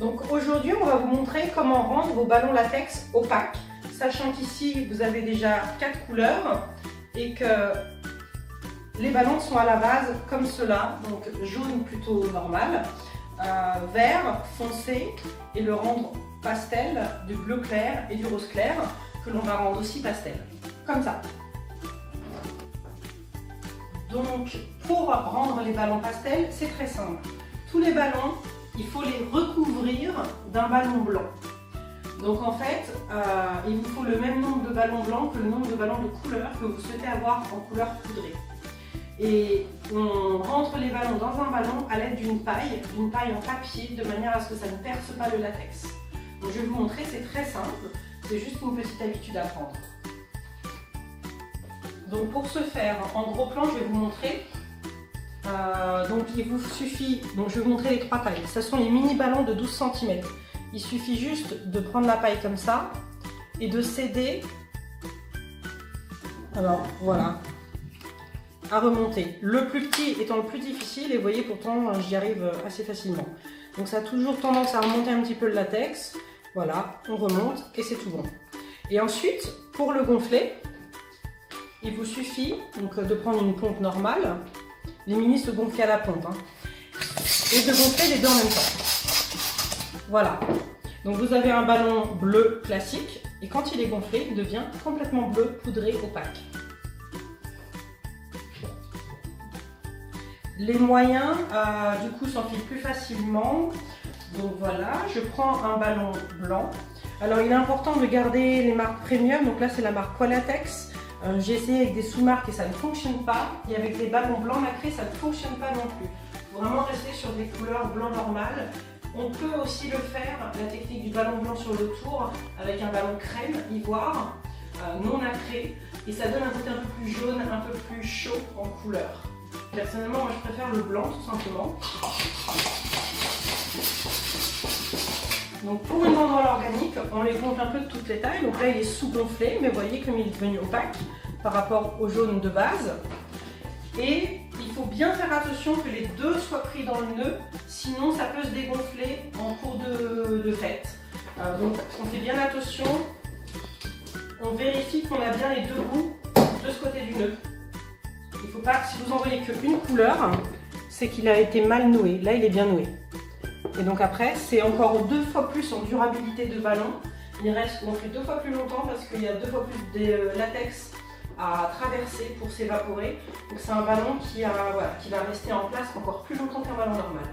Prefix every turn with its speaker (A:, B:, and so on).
A: Donc aujourd'hui, on va vous montrer comment rendre vos ballons latex opaques, sachant qu'ici, vous avez déjà 4 couleurs et que les ballons sont à la base comme cela, donc jaune plutôt normal, vert foncé et le rendre pastel, du bleu clair et du rose clair, que l'on va rendre aussi pastel, comme ça. Donc pour rendre les ballons pastel, c'est très simple. Tous les ballons, il faut les recouvrir d'un ballon blanc. Donc en fait, il vous faut le même nombre de ballons blancs que le nombre de ballons de couleur que vous souhaitez avoir en couleur poudrée. Et on rentre les ballons dans un ballon à l'aide d'une paille en papier, de manière à ce que ça ne perce pas le latex. Donc je vais vous montrer, c'est très simple, c'est juste une petite habitude à prendre. Donc pour ce faire, en gros plan, je vais vous montrer. Donc il vous suffit, donc je vais vous montrer les 3 tailles. Ce sont les mini ballons de 12 cm. Il suffit juste de prendre la paille comme ça et de s'aider. Alors voilà, à remonter. Le plus petit étant le plus difficile, et vous voyez pourtant j'y arrive assez facilement. Donc ça a toujours tendance à remonter un petit peu le latex. Voilà, on remonte et c'est tout bon. Et ensuite, pour le gonfler, il vous suffit donc de prendre une pompe normale. Les mini se gonflent à la pompe. Et de gonfler les deux en même temps. Voilà. Donc vous avez un ballon bleu classique et quand il est gonflé, il devient complètement bleu poudré opaque. Les moyens, du coup, s'enfilent plus facilement. Donc voilà, je prends un ballon blanc. Alors il est important de garder les marques premium. Donc là c'est la marque Qualatex. J'ai essayé avec des sous-marques et ça ne fonctionne pas. Et avec les ballons blancs nacrés, ça ne fonctionne pas non plus. Il faut vraiment rester sur des couleurs blanc normales. On peut aussi le faire, la technique du ballon blanc sur le tour, avec un ballon crème, ivoire, non nacré. Et ça donne un côté un peu plus jaune, un peu plus chaud en couleur. Personnellement, moi je préfère le blanc tout simplement. Donc pour une banderole organique, on les gonfle un peu de toutes les tailles. Donc là il est sous-gonflé, mais vous voyez comme il est devenu opaque par rapport au jaune de base. Et il faut bien faire attention que les deux soient pris dans le nœud, sinon ça peut se dégonfler en cours de fête. Donc on fait bien attention, on vérifie qu'on a bien les deux bouts de ce côté du nœud. Il ne faut pas, si vous envoyez qu'une couleur, c'est qu'il a été mal noué. Là il est bien noué. Et donc après, c'est encore 2 fois plus en durabilité de ballon. Il reste non plus 2 fois plus longtemps parce qu'il y a 2 fois plus de latex à traverser pour s'évaporer. Donc c'est un ballon qui va rester en place encore plus longtemps qu'un ballon normal.